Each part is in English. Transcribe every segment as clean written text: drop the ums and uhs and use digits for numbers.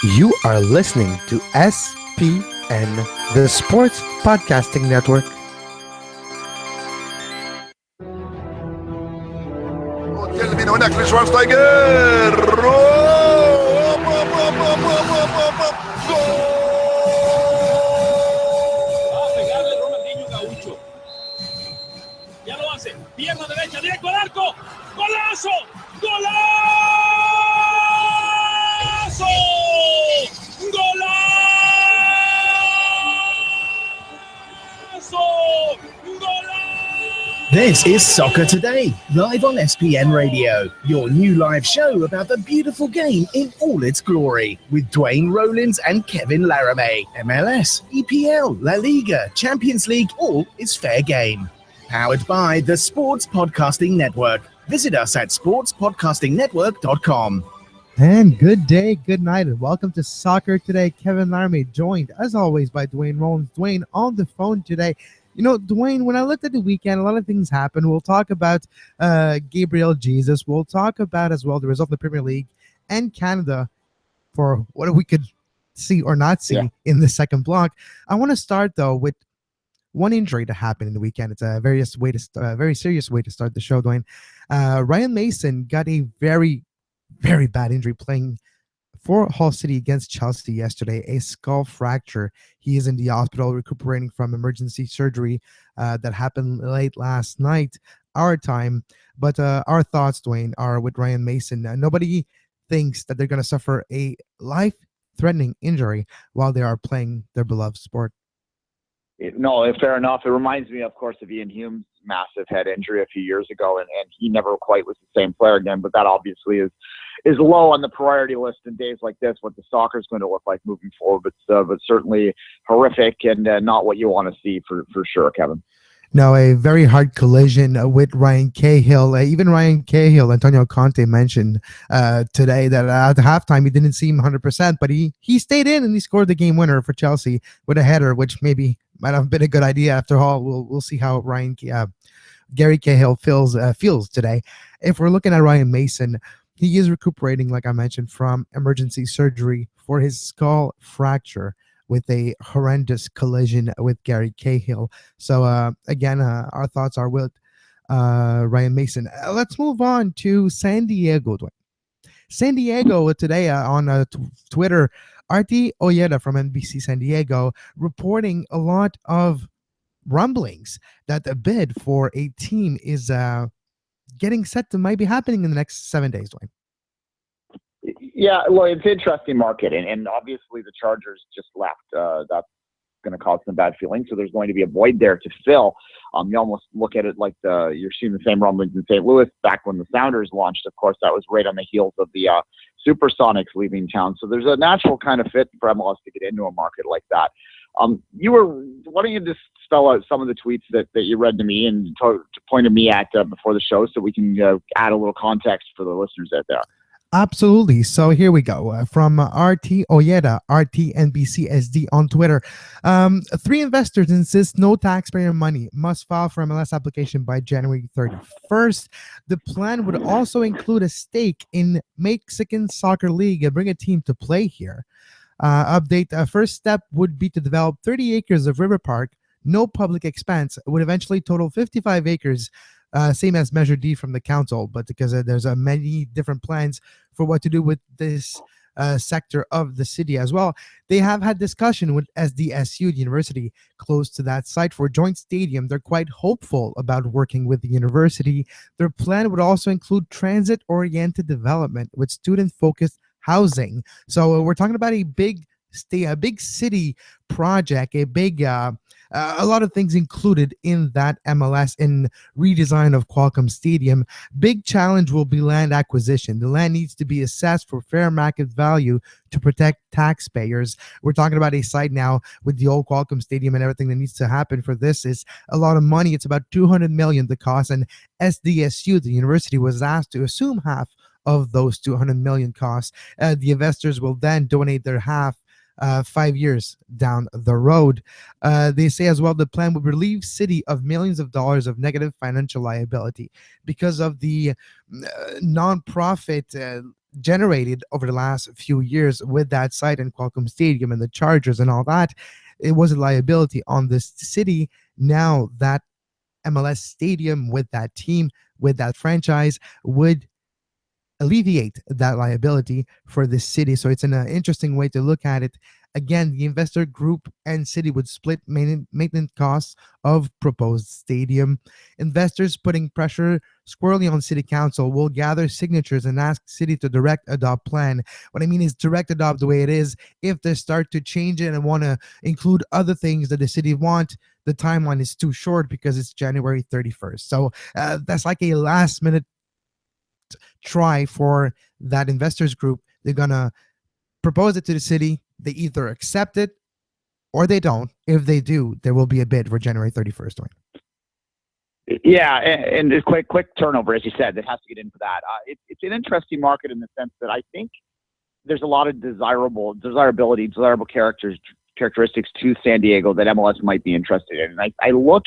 You are listening to SPN, the Sports Podcasting Network. Termina هناك لشوارزنيجر جول. Va a pegarle Ronaldinho Gaucho. Ya lo hace. Pierna derecha, directo al arco. ¡Golazo! ¡Golazo! ¡Golazo! ¡Golazo! This is Soccer Today, live on SPN Radio, your new live show about the beautiful game in all its glory, with Duane, Rollins and Kevin Laramee. MLS, EPL, La Liga, Champions League, all is fair game. Powered by the Sports Podcasting Network. Visit us at sportspodcastingnetwork.com. And good day, good night, and welcome to Soccer Today. Kevin Laramee joined, as always, by Duane Rollins. Duane on the phone today. You know, Duane, when I looked at the weekend, a lot of things happened. We'll talk about Gabriel Jesus. We'll talk about as well the result of the Premier League and Canada for what we could see or not see in the second block. I want to start, though, with one injury that happened in the weekend. It's a very serious way to start the show, Duane. Ryan Mason got a very, very bad injury playing for Hull City against Chelsea yesterday, a skull fracture. He is in the hospital recuperating from emergency surgery that happened late last night, our time. But our thoughts, Duane, are with Ryan Mason. Nobody thinks that they're going to suffer a life-threatening injury while they are playing their beloved sport. No, fair enough. It reminds me, of course, of Ian Hume's massive head injury a few years ago, and he never quite was the same player again. But that obviously is low on the priority list in days like this, what the soccer is going to look like moving forward. But certainly horrific and not what you want to see for sure, Kevin. No, a very hard collision with Ryan Cahill. Even Ryan Cahill, Antonio Conte mentioned today that at halftime he didn't seem 100%, but he stayed in and he scored the game winner for Chelsea with a header, which maybe might have been a good idea after all. We'll see how Gary Cahill feels today. If we're looking at Ryan Mason, he is recuperating, like I mentioned, from emergency surgery for his skull fracture with a horrendous collision with Gary Cahill. So, again, our thoughts are with Ryan Mason. Let's move on to San Diego. San Diego today on Twitter, RT Ojeda from NBC San Diego reporting a lot of rumblings that a bid for a team is getting set to might be happening in the next 7 days, Duane. Yeah, well, it's an interesting market, and obviously the Chargers just left. That's going to cause some bad feelings, so there's going to be a void there to fill. You almost look at it like you're seeing the same rumblings in St. Louis back when the Sounders launched. Of course, that was right on the heels of the Supersonics leaving town. So there's a natural kind of fit for MLS to get into a market like that. Why don't you just spell out some of the tweets that you read to me and pointed me at before the show so we can add a little context for the listeners out there. Absolutely. So here we go. From RT Ojeda, RTNBCSD on Twitter. 3 investors insist no taxpayer money must file for MLS application by January 31st. The plan would also include a stake in Mexican Soccer League and bring a team to play here. Update. First step would be to develop 30 acres of river park, no public expense. It would eventually total 55 acres, same as Measure D from the council, but because there's many different plans for what to do with this sector of the city as well. They have had discussion with SDSU, the university close to that site, for a joint stadium. They're quite hopeful about working with the university. Their plan would also include transit-oriented development with student-focused housing. So we're talking about a big city project, a lot of things included in that MLS in redesign of Qualcomm Stadium. Big challenge will be land acquisition. The land needs to be assessed for fair market value to protect taxpayers. We're talking about a site now with the old Qualcomm Stadium, and everything that needs to happen for this is a lot of money. It's about $200 million the cost, and SDSU, the university, was asked to assume half of those $200 million costs. The investors will then donate their half 5 years down the road. They say as well the plan would relieve city of millions of dollars of negative financial liability because of the non-profit generated over the last few years with that site and Qualcomm Stadium and the Chargers and all that, it was a liability on this city. Now that MLS stadium with that team, with that franchise, would alleviate that liability for the city. So it's an interesting way to look at it. Again, the investor group and city would split maintenance costs of proposed stadium. Investors putting pressure squarely on city council will gather signatures and ask city to direct adopt plan. What I mean is direct adopt the way it is. If they start to change it and want to include other things that the city want, the timeline is too short because it's January 31st. So that's like a last minute try for that investors group. They're gonna propose it to the city. They either accept it or they don't. If they do, there will be a bid for January 31st. Yeah, and a quick turnover, as you said, that has to get into that. It's an interesting market in the sense that I think there's a lot of desirable characteristics to San Diego that MLS might be interested in. And I look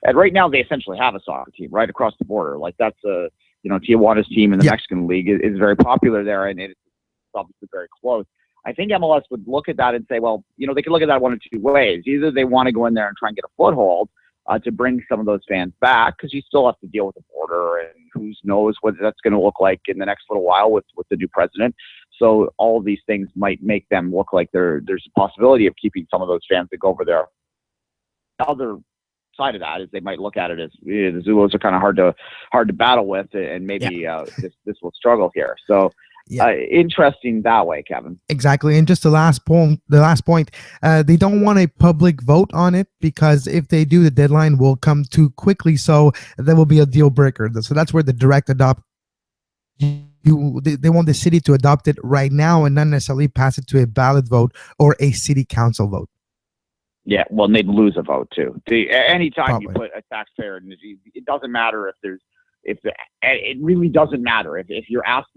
at right now, they essentially have a soccer team right across the border. Like that's Tijuana's team in the Mexican League is very popular there, and it's obviously very close. I think MLS would look at that and say, well, they could look at that one of two ways. Either they want to go in there and try and get a foothold to bring some of those fans back, because you still have to deal with the border, and who knows what that's going to look like in the next little while with the new president. So all of these things might make them look like there's a possibility of keeping some of those fans that go over there. The other side of that is they might look at it as the Zulus are kind of hard to battle with, and maybe this will struggle here. So interesting that way, Kevin. Exactly. And just the last point, they don't want a public vote on it, because if they do, the deadline will come too quickly. So that will be a deal breaker. So that's where the direct adopt. They want the city to adopt it right now and not necessarily pass it to a ballot vote or a city council vote. Yeah, well, and they'd lose a vote too. Anytime Probably. You put a taxpayer, it doesn't matter it really doesn't matter if you're asked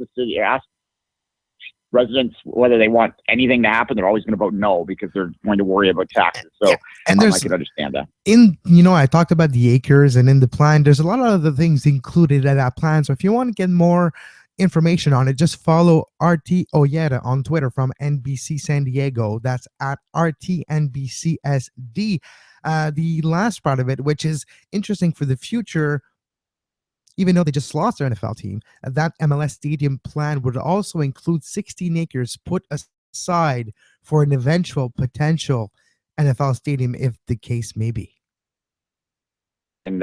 residents whether they want anything to happen, they're always going to vote no, because they're going to worry about taxes. So and I can understand that. I talked about the acres, and in the plan, there's a lot of other things included in that plan. So if you want to get more information on it, just follow RT Oyeda on Twitter from NBC San Diego. That's at RTNBCSD. The last part of it, which is interesting for the future, even though they just lost their NFL team, that MLS stadium plan would also include 16 acres put aside for an eventual potential NFL stadium, if the case may be. And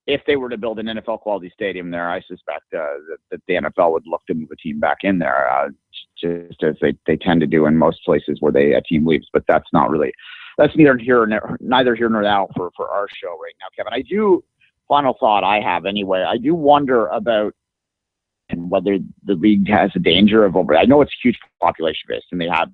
if they were to build an NFL quality stadium there, I suspect that the NFL would look to move a team back in there, just as they tend to do in most places where a team leaves. But that's neither here nor now for our show right now, Kevin. Final thought I have anyway, I do wonder about and whether the league has a danger of I know it's a huge population base and they have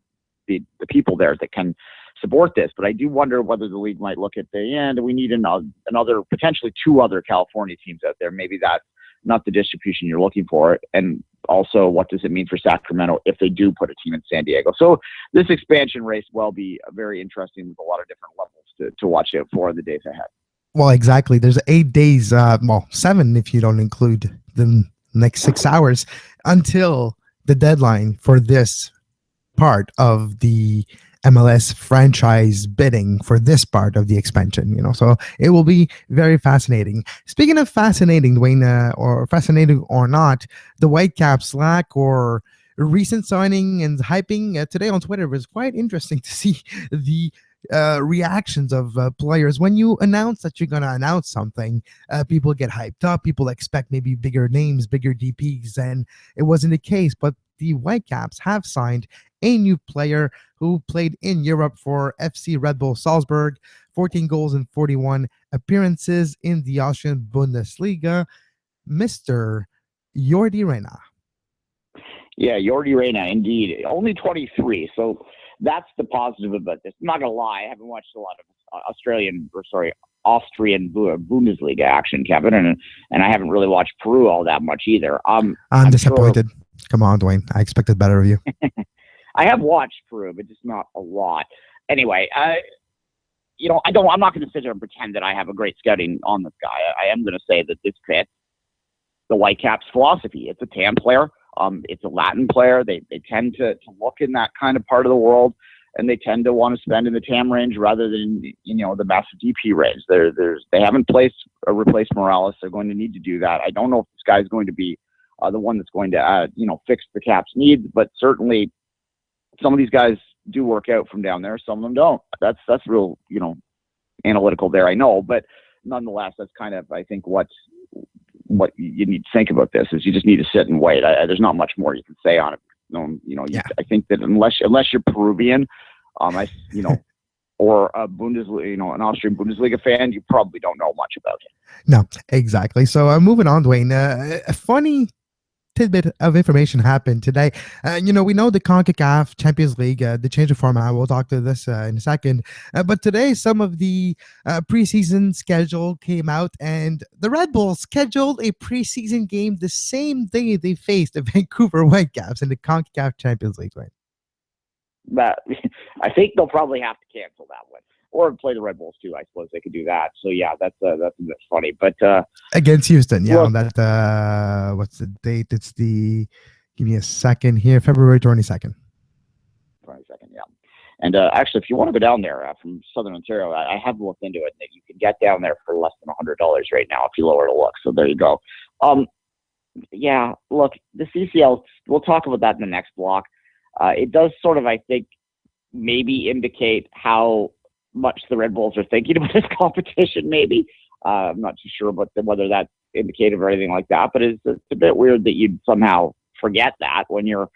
the people there that can support this, but I do wonder whether the league might look at the end. We need another potentially two other California teams out there. Maybe that's not the distribution you're looking for. And also, what does it mean for Sacramento if they do put a team in San Diego? So this expansion race will be very interesting with a lot of different levels to watch out for in the days ahead. Well, exactly. There's 8 days, 7 if you don't include the next 6 hours, until the deadline for this part of the MLS franchise bidding for this part of the expansion. So it will be very fascinating. Speaking of fascinating, Duane, or fascinating or not, the Whitecaps lack or recent signing and hyping today on Twitter was quite interesting to see the reactions of players. When you announce that you're going to announce something, people get hyped up. People expect maybe bigger names, bigger DPs, and it wasn't the case. But the Whitecaps have signed a new player who played in Europe for FC Red Bull Salzburg, 14 goals and 41 appearances in the Austrian Bundesliga, Mr. Jordi Reyna. Yeah, Jordi Reyna, indeed. Only 23, so that's the positive about this. I'm not going to lie, I haven't watched a lot of Austrian Bundesliga action, Kevin, and I haven't really watched Peru all that much either. I'm disappointed. Sure. Come on, Duane. I expected better of you. I have watched Peru, but just not a lot. Anyway, I'm not going to sit there and pretend that I have a great scouting on this guy. I am going to say that this fits the Whitecaps philosophy. It's a TAM player, It's a Latin player. They tend to look in that kind of part of the world, and they tend to want to spend in the TAM range rather than, the massive DP range. They haven't replaced Morales. They're going to need to do that. I don't know if this guy's going to be the one that's going to, fix the Caps' needs, but certainly some of these guys do work out from down there. Some of them don't. That's real, analytical there, I know, but nonetheless, that's kind of, I think, what you need to think about this is you just need to sit and wait. There's not much more you can say on it. I think that unless you're Peruvian, or a Bundesliga, an Austrian Bundesliga fan, you probably don't know much about it. No, exactly. So moving on, Duane, a funny tidbit of information happened today. We know the CONCACAF Champions League, the change of format. We'll talk to this in a second. But today, some of the preseason schedule came out, and the Red Bulls scheduled a preseason game the same day they faced the Vancouver Whitecaps in the CONCACAF Champions League. Right? But I think they'll probably have to cancel that one. Or play the Red Bulls too. I suppose they could do that. So yeah, that's a bit funny. But against Houston, yeah. Look, on that, what's the date? It's give me a second here, February 22nd. 22nd, yeah. And actually, if you want to go down there from Southern Ontario, I have looked into it. That you can get down there for less than $100 right now if you lower the look. So there you go. Yeah. Look, the CCL. We'll talk about that in the next block. It does sort of, I think, maybe indicate how much the Red Bulls are thinking about this competition, maybe. I'm not too sure about whether that's indicative or anything like that, but it's a bit weird that you'd somehow forget that when you're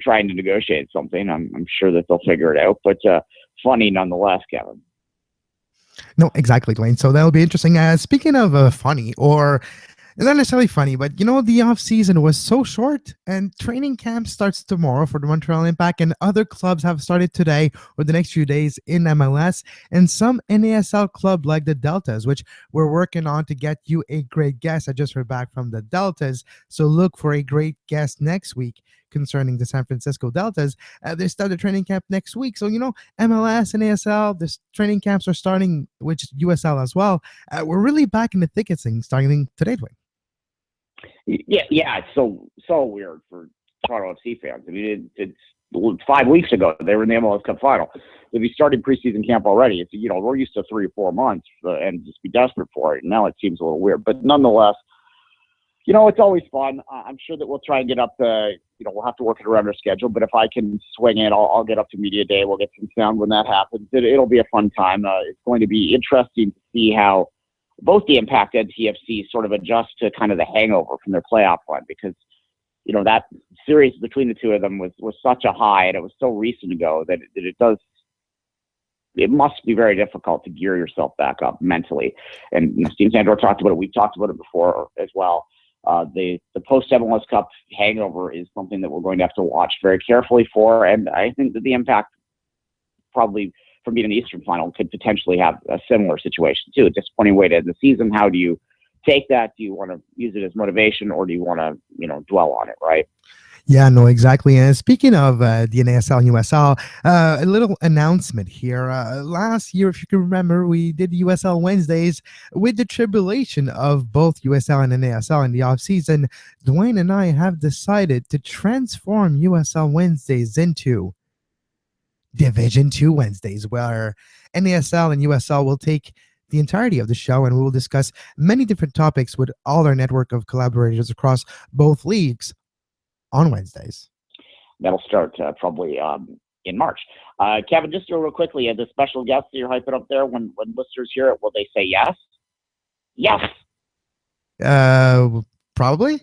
trying to negotiate something. I'm sure that they'll figure it out, but funny nonetheless, Kevin. No, exactly, Duane. So that'll be interesting. Speaking of funny, or not necessarily funny, but the off season was so short, and training camp starts tomorrow for the Montreal Impact, and other clubs have started today or the next few days in MLS, and some NASL club like the Deltas, which we're working on to get you a great guest. I just heard back from the Deltas, so look for a great guest next week concerning the San Francisco Deltas. They start the training camp next week, so MLS and ASL, this training camps are starting, which USL as well. We're really back in the thick of things starting today, Duane. Yeah, it's so weird for Toronto FC fans. I mean, it's 5 weeks ago they were in the MLS Cup final. If you started preseason camp already, it's we're used to 3 or 4 months and just be desperate for it. And now it seems a little weird, but nonetheless, it's always fun. I'm sure that we'll try and get up we'll have to work it around our schedule. But if I can swing it, I'll get up to media day. We'll get some sound when that happens. It'll be a fun time. It's going to be interesting to see how both the Impact and TFC sort of adjust to kind of the hangover from their playoff run, because that series between the two of them was such a high, and it was so recent ago that it must be very difficult to gear yourself back up mentally. And Steve Sandor talked about it. We've talked about it before as well. The post MLS Cup hangover is something that we're going to have to watch very carefully for, and I think that the Impact probably, from being in the Eastern final, could potentially have a similar situation too. A disappointing way to end the season. How do you take that? Do you want to use it as motivation, or do you want to, dwell on it, right? Yeah, no, exactly. And speaking of the NASL and USL, a little announcement here. Last year, if you can remember, we did USL Wednesdays with the tribulation of both USL and NASL in the offseason. Duane and I have decided to transform USL Wednesdays into Division 2 Wednesdays, where NASL and USL will take the entirety of the show, and we will discuss many different topics with all our network of collaborators across both leagues on Wednesdays. That'll start probably in March. Kevin, just real quickly, the special guests that you're hyping up there, when listeners hear it, will they say yes? Yes. Probably.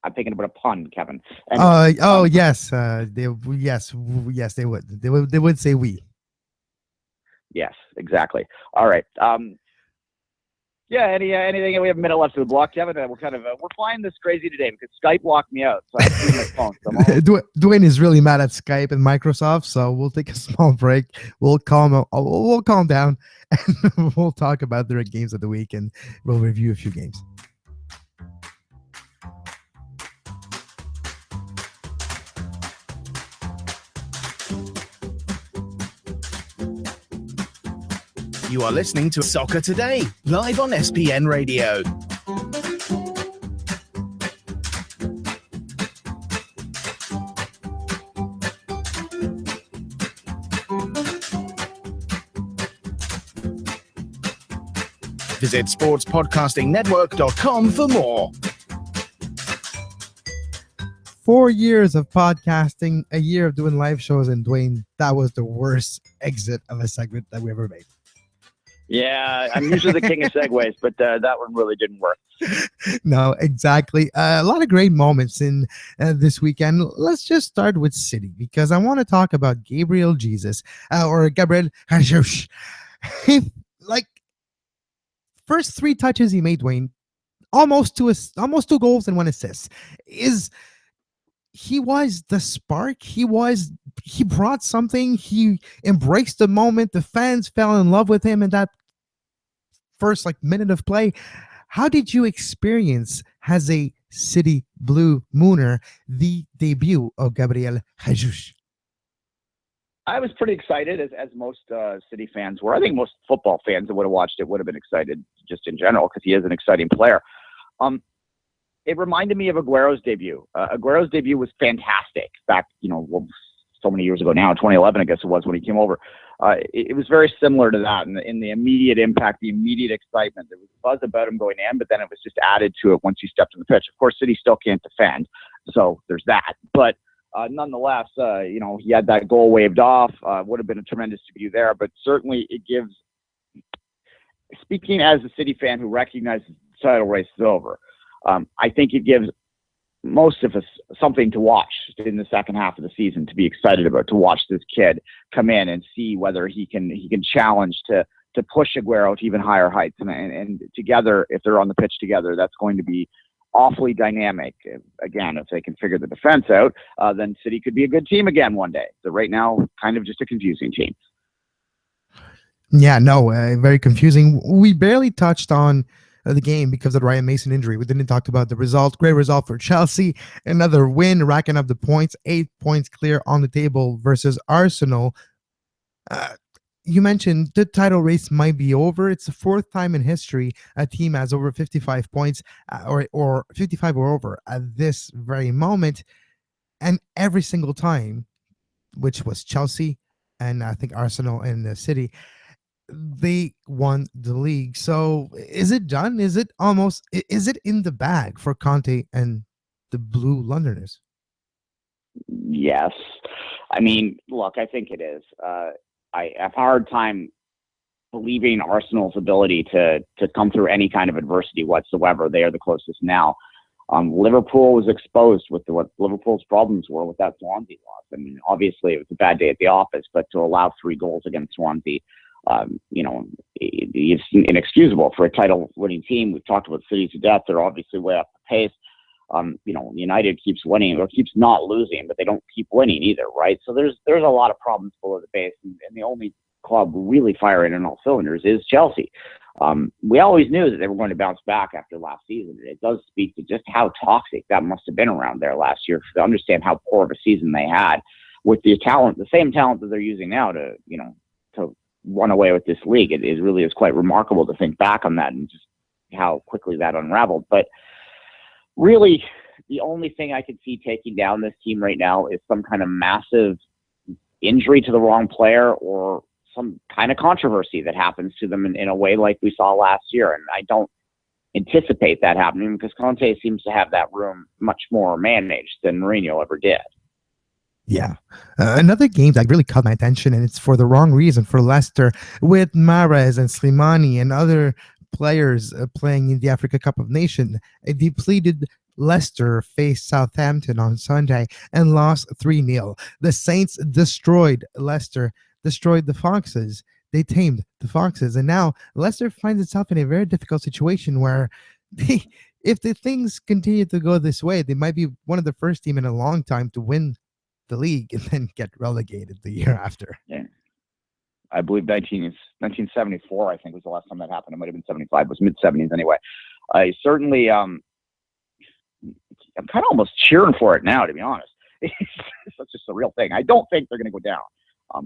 I'm thinking about a pun, Kevin. And, yes. They would. They would say we. Yes, exactly. All right. Yeah. Anything? We have a minute left to the block, Kevin. We're flying this crazy today because Skype locked me out. So I have to use my phone. So Duane is really mad at Skype and Microsoft, so we'll take a small break. We'll calm down, and we'll talk about their games of the week, and we'll review a few games. You are listening to Soccer Today, live on SPN Radio. Visit sportspodcastingnetwork.com for more. 4 years of podcasting, a year of doing live shows, and Duane, that was the worst exit of a segment that we ever made. Yeah, I'm usually the king of segues, but that one really didn't work. No, exactly. A lot of great moments in this weekend. Let's just start with City, because I want to talk about Gabriel Jesus or Gabriel Jesus. Like, first 3 touches he made, Duane, almost 2 goals and 1 assist. He was the spark. He brought something. He embraced the moment. The fans fell in love with him in that first minute of play. How did you experience, as a City Blue Mooner, the debut of Gabriel Jesus? I was pretty excited, as most City fans were. I think most football fans that would have watched it would have been excited just in general, because he is an exciting player. It reminded me of Aguero's debut. Aguero's debut was fantastic back, so many years ago now, 2011, I guess it was, when he came over. It was very similar to that in the immediate impact, the immediate excitement. There was a buzz about him going in, but then it was just added to it once he stepped on the pitch. Of course, City still can't defend, so there's that. But nonetheless, he had that goal waved off. Would have been a tremendous debut there, but certainly it gives, speaking as a City fan who recognizes the title race is over, I think it gives most of us something to watch in the second half of the season, to be excited about, to watch this kid come in and see whether he can challenge to push Aguero to even higher heights. And together, if they're on the pitch together, that's going to be awfully dynamic. Again, if they can figure the defense out, then City could be a good team again one day. So right now, kind of just a confusing team. Yeah, no, very confusing. We barely touched on the game because of the Ryan Mason injury. We didn't talk about the result. Great result for Chelsea. Another win, racking up the points. 8 points clear on the table versus Arsenal. You mentioned the title race might be over. It's the 4th time in history a team has over 55 points or 55 or over at this very moment. And every single time, which was Chelsea and I think Arsenal and the City, they won the league. So is it done? Is it in the bag for Conte and the Blue Londoners? Yes. I mean, look, I think it is. I have a hard time believing Arsenal's ability to come through any kind of adversity whatsoever. They are the closest now. Liverpool was exposed with what Liverpool's problems were with that Swansea loss. I mean, obviously it was a bad day at the office, but to allow 3 goals against Swansea, it's inexcusable for a title-winning team. We've talked about City to death. They're obviously way off the pace. United keeps winning or keeps not losing, but they don't keep winning either, right? So there's a lot of problems below the base, and the only club really firing on all cylinders is Chelsea. We always knew that they were going to bounce back after last season. It does speak to just how toxic that must have been around there last year, to understand how poor of a season they had with the same talent that they're using now to run away with this league. It really is quite remarkable to think back on that and just how quickly that unraveled. But really, the only thing I could see taking down this team right now is some kind of massive injury to the wrong player or some kind of controversy that happens to them in a way like we saw last year. And I don't anticipate that happening because Conte seems to have that room much more managed than Mourinho ever did. Yeah. Another game that really caught my attention, and it's for the wrong reason, for Leicester, with Mahrez and Slimani and other players playing in the Africa Cup of Nations. A depleted Leicester faced Southampton on Sunday and lost 3-0. The Saints destroyed Leicester, destroyed the Foxes. They tamed the Foxes. And now Leicester finds itself in a very difficult situation where if the things continue to go this way, they might be one of the first team in a long time to win the league and then get relegated the year after. Yeah. I believe 1974, I think, was the last time that happened. It might have been 75. It was mid-70s anyway. I certainly, I'm kind of almost cheering for it now, to be honest. It's just a real thing. I don't think they're going to go down.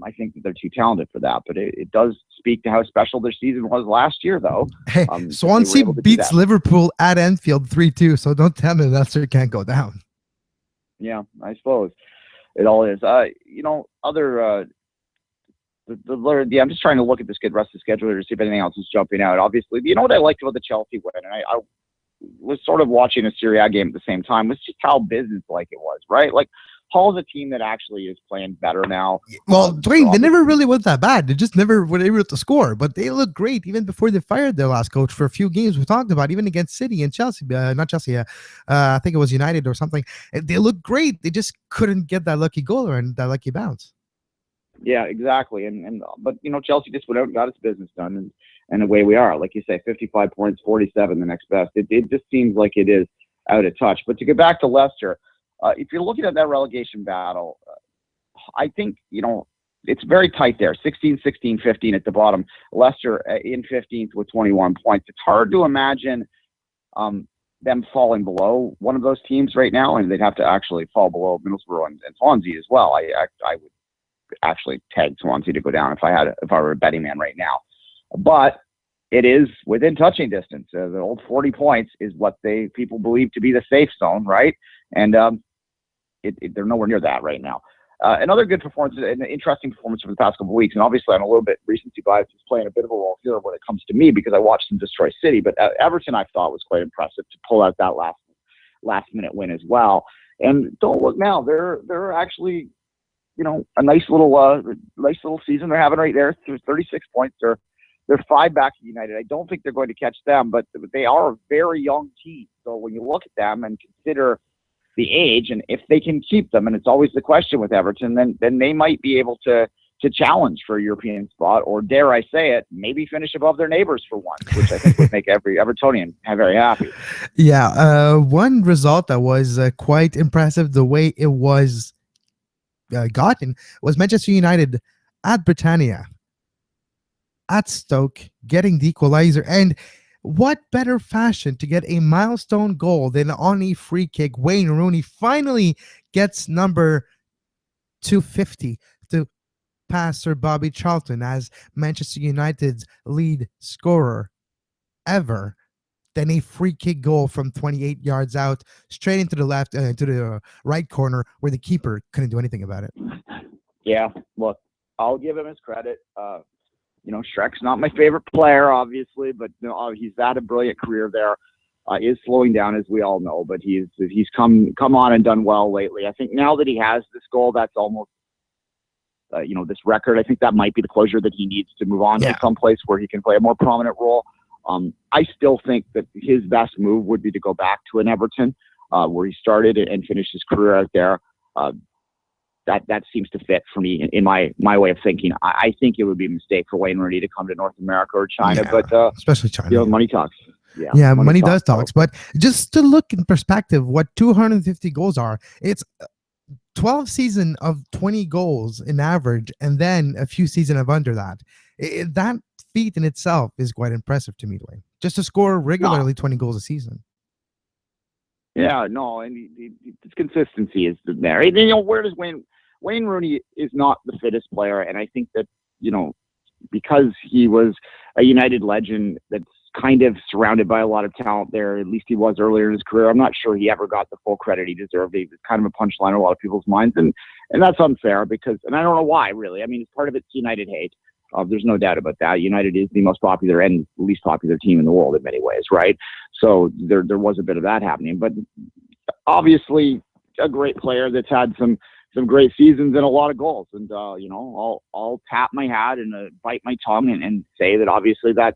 I think that they're too talented for that, but it does speak to how special their season was last year, though. Hey, Swansea beats Liverpool at Anfield 3-2, so don't tell me Leicester can't go down. Yeah, I suppose. It all is. Other I'm just trying to look at this rest of the schedule here to see if anything else is jumping out. Obviously, you know what I liked about the Chelsea win, and I was sort of watching a Serie A game at the same time, was just how business-like it was, right? Like, Hull's a team that actually is playing better now. Well, Duane, they never really was that bad. They just never were able to score, but they look great even before they fired their last coach for a few games we talked about, even against City and Chelsea. Not Chelsea, I think it was United or something. They look great. They just couldn't get that lucky goal or that lucky bounce. Yeah, exactly. But Chelsea just went out and got its business done, and away we are. Like you say, 55 points, 47 the next best. It just seems like it is out of touch. But to get back to Leicester, if you're looking at that relegation battle, I think it's very tight there. 16, 16, 15 at the bottom. Leicester in 15th with 21 points. It's hard to imagine them falling below one of those teams right now, and they'd have to actually fall below Middlesbrough and Swansea as well. I would actually tag Swansea to go down if I were a betting man right now. But it is within touching distance. The old 40 points is what people believe to be the safe zone, right? And they're nowhere near that right now. Another good performance, an interesting performance over the past couple of weeks, and obviously I'm a little bit recency bias is playing a bit of a role here when it comes to me because I watched them destroy City. But Everton I thought was quite impressive to pull out that last minute win as well. And don't look now, they're actually a nice little season they're having right there. Through 36 points, they're 5 back at United. I don't think they're going to catch them, but they are a very young team. So when you look at them and consider the age, and if they can keep them, and it's always the question with Everton, then they might be able to challenge for a European spot, or dare I say it, maybe finish above their neighbors for once, which I think would make every Evertonian very happy. Yeah, one result that was quite impressive, the way it was gotten, was Manchester United at Britannia, at Stoke, getting the equalizer. And what better fashion to get a milestone goal than on a free kick? Wayne Rooney finally gets number 250 to pass Sir Bobby Charlton as Manchester United's lead scorer ever. Then a free kick goal from 28 yards out, straight into the left, into the right corner, where the keeper couldn't do anything about it. Yeah, look, I'll give him his credit. Shrek's not my favorite player, obviously, but he's had a brilliant career there. Is slowing down, as we all know, but he's come on and done well lately. I think now that he has this goal, that's almost this record. I think that might be the closure that he needs to move on to someplace where he can play a more prominent role. I still think that his best move would be to go back to an Everton, where he started and finished his career out there. That seems to fit for me in my way of thinking. I think it would be a mistake for Wayne Rooney to come to North America or China, but especially China. Money talks. Yeah, money does talks. But just to look in perspective, what 250 goals are, it's 12 seasons of 20 goals in average, and then a few seasons of under that. That feat in itself is quite impressive to me, Dwayne. Just to score regularly 20 goals a season. Yeah, no, and his consistency is there. And, where does Wayne Rooney is not the fittest player, and I think that because he was a United legend that's kind of surrounded by a lot of talent there, at least he was earlier in his career. I'm not sure he ever got the full credit he deserved. He was kind of a punchline in a lot of people's minds, and that's unfair because, and I don't know why, really. I mean, part of it's United hate. There's no doubt about that. United is the most popular and least popular team in the world in many ways, right? So there was a bit of that happening, but obviously a great player that's had some great seasons and a lot of goals. And I'll tap my hat and bite my tongue and say that obviously that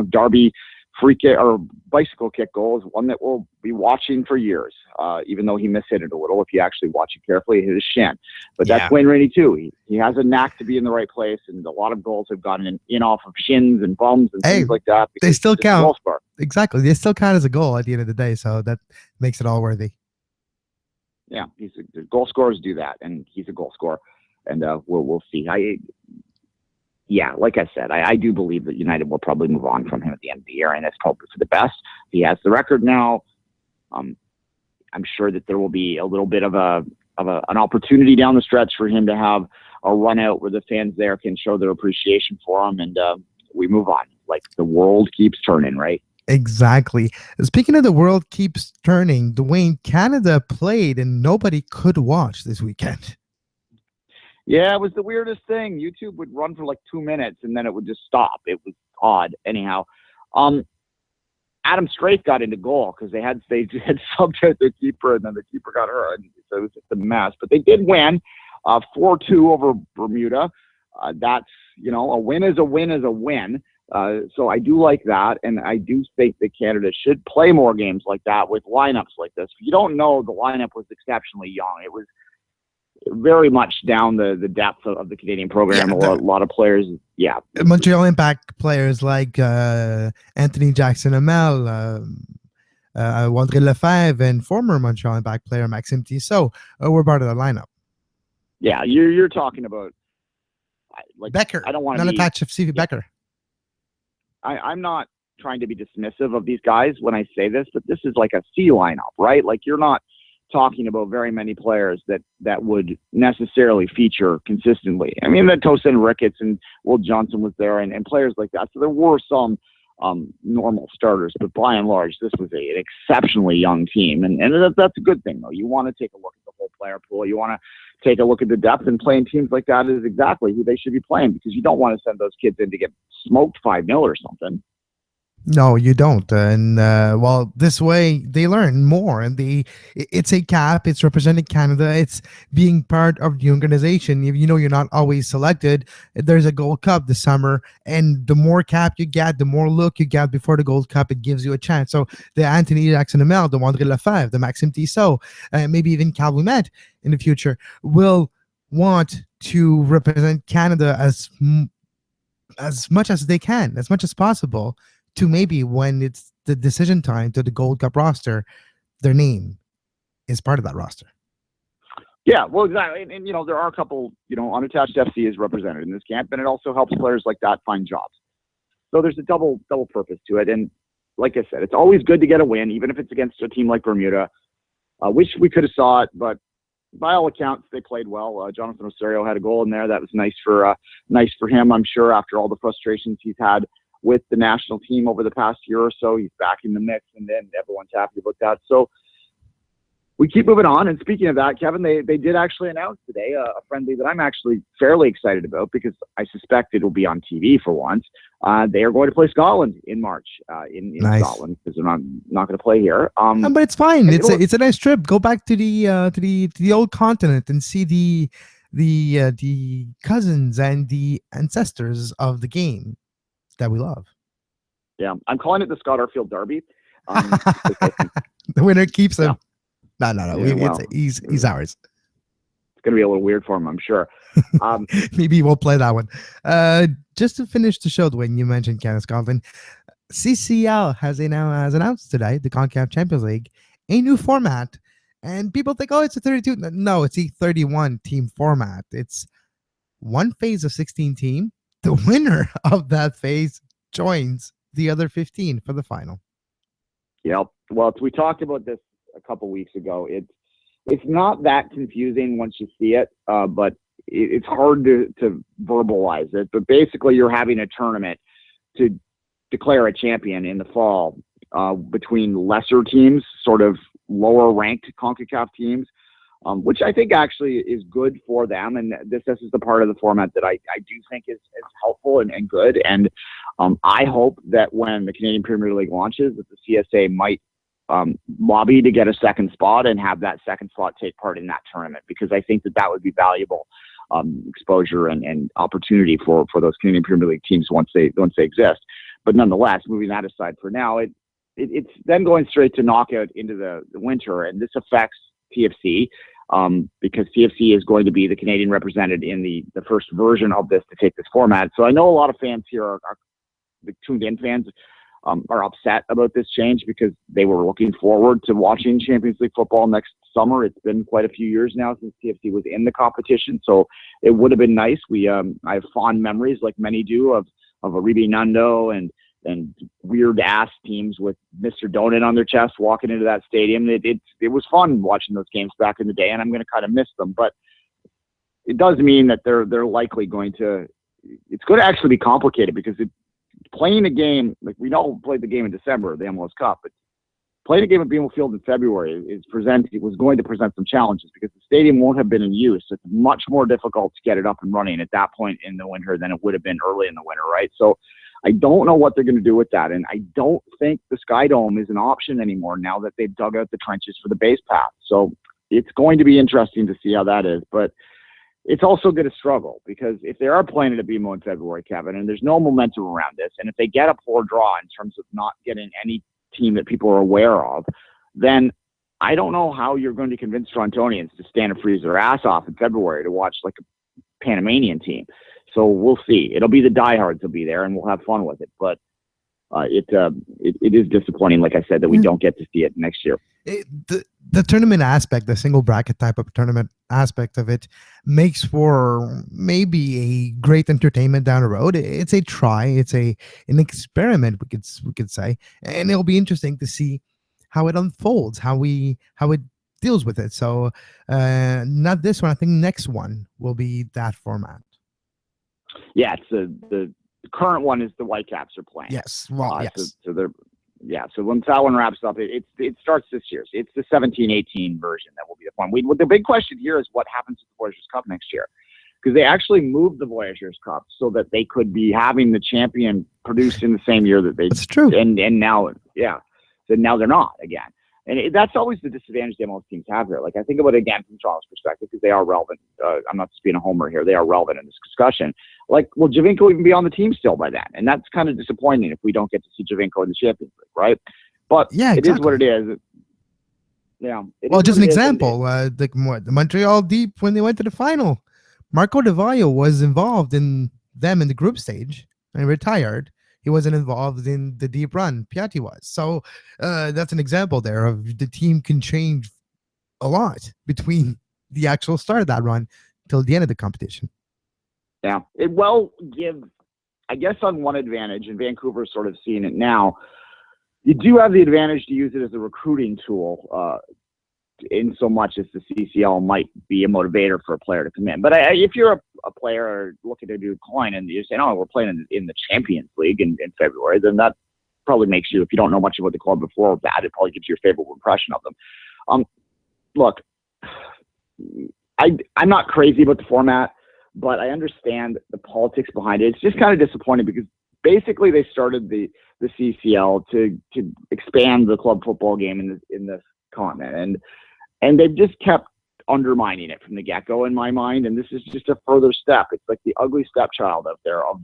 Derby free kick or bicycle kick goal is one that we'll be watching for years. Even though he mishit it a little, if you actually watch it carefully, it hit his shin. But that's Wayne Rooney too. He has a knack to be in the right place, and a lot of goals have gotten in off of shins and bums and things like that. They still count. Exactly, they still count as a goal at the end of the day, so that makes it all worthy. Yeah, the goal scorers do that, and he's a goal scorer, and we'll see. Like I said, I do believe that United will probably move on from him at the end of the year, and that's probably for the best. He has the record now. I'm sure that there will be a little bit of an opportunity down the stretch for him to have a run out where the fans there can show their appreciation for him, and we move on. Like the world keeps turning, right? Exactly. Speaking of the world keeps turning, Duane, Canada played and nobody could watch this weekend. Yeah, it was the weirdest thing. YouTube would run for like 2 minutes and then it would just stop. It was odd. Anyhow, Adam Strafe got into goal because they had subbed out their keeper and then the keeper got hurt. So it was just a mess. But they did win 4-2 over Bermuda. That's, a win is a win is a win. So I do like that. And I do think that Canada should play more games like that with lineups like this. If you don't know, the lineup was exceptionally young. It was very much down the depth of the Canadian program. A lot of players, Montreal Impact players like Anthony Jackson-Hamel, Wandré Lefebvre, and former Montreal Impact player Maxime Tissot were part of the lineup. Yeah, you're talking about like Becker. I don't want to not attached to Stevie Becker. I'm not trying to be dismissive of these guys when I say this, but this is like a C lineup, right? Like you're not talking about very many players that would necessarily feature consistently. I mean, that Tosin Ricketts and Will Johnson was there and players like that. So there were some normal starters, but by and large, this was an exceptionally young team. And that's a good thing, though. You want to take a look at the whole player pool. You want to take a look at the depth, and playing teams like that is exactly who they should be playing because you don't want to send those kids in to get smoked 5-0 or something. No, you don't. And this way they learn more, and it's a cap. It's representing Canada. It's being part of the organization. If you're not always selected, there's a Gold Cup this summer, and the more cap you get, the more look you get before the Gold Cup. It gives you a chance. So the Anthony Jackson-Hamel, the Wandré Lefebvre, the Maxime Tissot, maybe even Cal Lumet in the future will want to represent Canada as much as they can, as much as possible, to maybe when it's the decision time to the Gold Cup roster, their name is part of that roster. Yeah, well, exactly. And there are a couple, unattached FC is represented in this camp, and it also helps players like that find jobs. So there's a double purpose to it. And like I said, it's always good to get a win, even if it's against a team like Bermuda. Wish we could have saw it, but by all accounts, they played well. Jonathan Osorio had a goal in there. That was nice for him, I'm sure, after all the frustrations he's had with the national team over the past year or so. He's back in the mix, and then everyone's happy about that. So we keep moving on. And speaking of that, Kevin, they did actually announce today a friendly that I'm actually fairly excited about because I suspect it'll be on TV for once. They are going to play Scotland in March in nice. Scotland because they're not going to play here. But it's fine. It's a nice trip. Go back to the old continent and see the cousins and the ancestors of the game that we love. Yeah, I'm calling it the Scott Arfield Derby. The winner keeps him. No. Yeah, he's ours. It's going to be a little weird for him, I'm sure. Maybe we'll play that one. Just to finish the show, Duane, you mentioned Canada Scotland. CCL has announced today, the CONCACAF Champions League, a new format. And people think, it's a 32. No, it's a 31 team format. It's one phase of 16 team. The winner of that phase joins the other 15 for the final. Yeah. Well, we talked about this a couple weeks ago. It's not that confusing once you see it, but it's hard to verbalize it. But basically, you're having a tournament to declare a champion in the fall between lesser teams, sort of lower-ranked CONCACAF teams, which I think actually is good for them. And this is the part of the format that I do think is helpful and good. And I hope that when the Canadian Premier League launches, that the CSA might lobby to get a second spot and have that second spot take part in that tournament, because I think that would be valuable exposure and opportunity for those Canadian Premier League teams once they exist. But nonetheless, moving that aside for now, it's then going straight to knockout into the winter, and this affects TFC because TFC is going to be the Canadian represented in the first version of this to take this format. So I know a lot of fans here are the tuned-in fans are upset about this change because they were looking forward to watching Champions League football next summer. It's been quite a few years now since TFC was in the competition, so it would have been nice. I have fond memories, like many do, of Aribi Nando and weird ass teams with Mr. Donut on their chest walking into that stadium. It was fun watching those games back in the day, and I'm going to kind of miss them. But it does mean that they're likely going to. It's going to actually be complicated because playing a game like we all played the game in December, the MLS Cup, but playing a game at BMO Field in February was going to present some challenges because the stadium won't have been in use. It's much more difficult to get it up and running at that point in the winter than it would have been early in the winter, right? So I don't know what they're going to do with that, and I don't think the Sky Dome is an option anymore now that they've dug out the trenches for the base path. So it's going to be interesting to see how that is, but it's also going to struggle because if they are playing it at BMO in February, Kevin, and there's no momentum around this, and if they get a poor draw in terms of not getting any team that people are aware of, then I don't know how you're going to convince Torontonians to stand and freeze their ass off in February to watch like a Panamanian team. So we'll see. It'll be the diehards will be there, and we'll have fun with it. But it is disappointing, like I said, that we don't get to see it next year. The tournament aspect, the single bracket type of tournament aspect of it, makes for maybe a great entertainment down the road. It's a try. It's an experiment, we could say, and it'll be interesting to see how it unfolds, how it deals with it. So, not this one. I think next one will be that format. Yeah, it's the current one is the Whitecaps are playing. Yes. Well, yes. So they're. Yeah, so once that one wraps up, it starts this year. So it's the 17-18 version that will be the fun. The big question here is what happens with the Voyageurs Cup next year, because they actually moved the Voyageurs Cup so that they could be having the champion produced in the same year that they. That's true. And now, yeah, so now they're not again, and that's always the disadvantage that most teams have here. Like I think about it again from Toronto's perspective because they are relevant. I'm not just being a homer here; they are relevant in this discussion. Like, will Javinko even be on the team still by then? And that's kind of disappointing if we don't get to see Javinko in the Champions League, right? But yeah, exactly. It is what it is. Yeah. Well, just an example, the Montreal Deep, when they went to the final, Marco De Vaio was involved in them in the group stage and retired. He wasn't involved in the deep run. Piatti was. So that's an example there of the team can change a lot between the actual start of that run till the end of the competition. Yeah, it will give, I guess, on one advantage, and Vancouver's sort of seeing it now, you do have the advantage to use it as a recruiting tool in so much as the CCL might be a motivator for a player to come in. But if you're a player looking to do coin and you're saying, oh, we're playing in the Champions League in February, then that probably makes you, if you don't know much about the club before that, it probably gives you a favorable impression of them. Look, I'm not crazy about the format, but I understand the politics behind it. It's just kind of disappointing because basically they started the CCL to expand the club football game in this continent, and they've just kept undermining it from the get-go in my mind. And this is just a further step. It's like the ugly stepchild out there of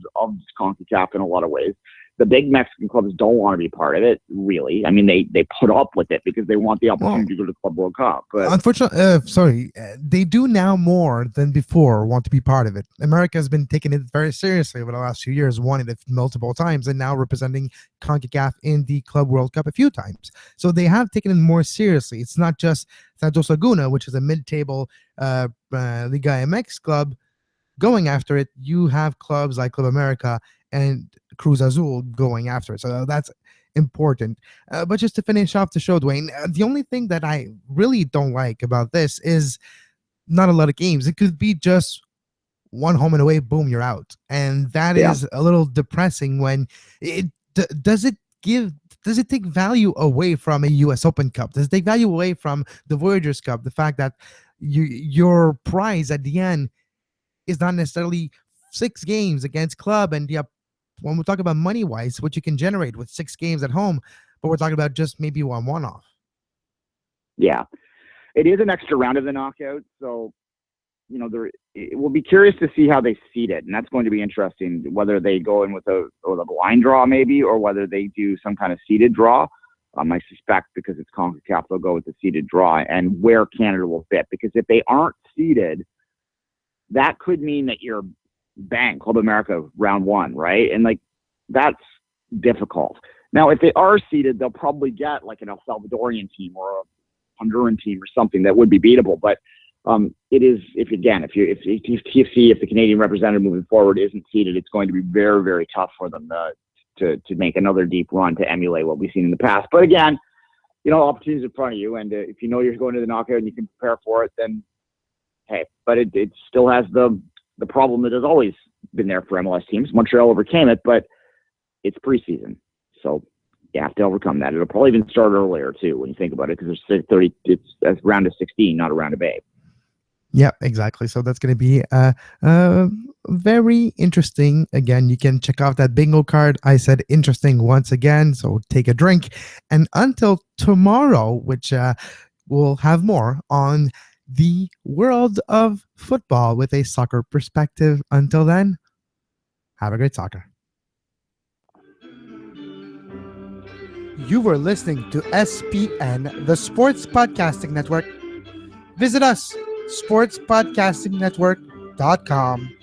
CONCACAF in a lot of ways. The big Mexican clubs don't want to be part of it, really. I mean, they put up with it because they want the opportunity to go to the Club World Cup. But unfortunately, they do now more than before want to be part of it. America has been taking it very seriously over the last few years, won it multiple times, and now representing CONCACAF in the Club World Cup a few times. So they have taken it more seriously. It's not just Santos Laguna, which is a mid-table Liga MX club, going after it. You have clubs like Club America and Cruz Azul going after it. So that's important. But just to finish off the show, Duane, the only thing that I really don't like about this is not a lot of games. It could be just one home and away, boom, you're out. And that is a little depressing when it does it take value away from a US Open Cup? Does it take value away from the Voyageurs Cup? The fact that your prize at the end is not necessarily 6 games against club, and when we talk about money wise, what you can generate with 6 games at home, but we're talking about just maybe one off. Yeah, it is an extra round of the knockout, so we'll be curious to see how they seed it, and that's going to be interesting. Whether they go in with a blind draw maybe, or whether they do some kind of seeded draw. I suspect because it's CONCACAF, they'll go with the seeded draw, and where Canada will fit. Because if they aren't seeded, that could mean that you're bang, Club America round 1, right? And that's difficult. Now, if they are seeded, they'll probably get like an El Salvadorian team or a Honduran team or something that would be beatable. But it is, if the Canadian representative moving forward isn't seeded, it's going to be very, very tough for them to make another deep run to emulate what we've seen in the past. But again, opportunities in front of you, and if you know you're going to the knockout and you can prepare for it, then hey. But it still has the problem that has always been there for MLS teams. Montreal overcame it, but it's preseason, so You have to overcome that. It'll probably even start earlier too when you think about it, because there's 30. It's a round of 16, not a round of 8. Yeah, exactly. So that's going to be very interesting. Again, you can check out that bingo card. I said interesting once again. So take a drink, and until tomorrow, which we'll have more on the world of football with a soccer perspective. Until then, have a great soccer. You were listening to SPN, the Sports Podcasting Network. Visit us, sportspodcastingnetwork.com.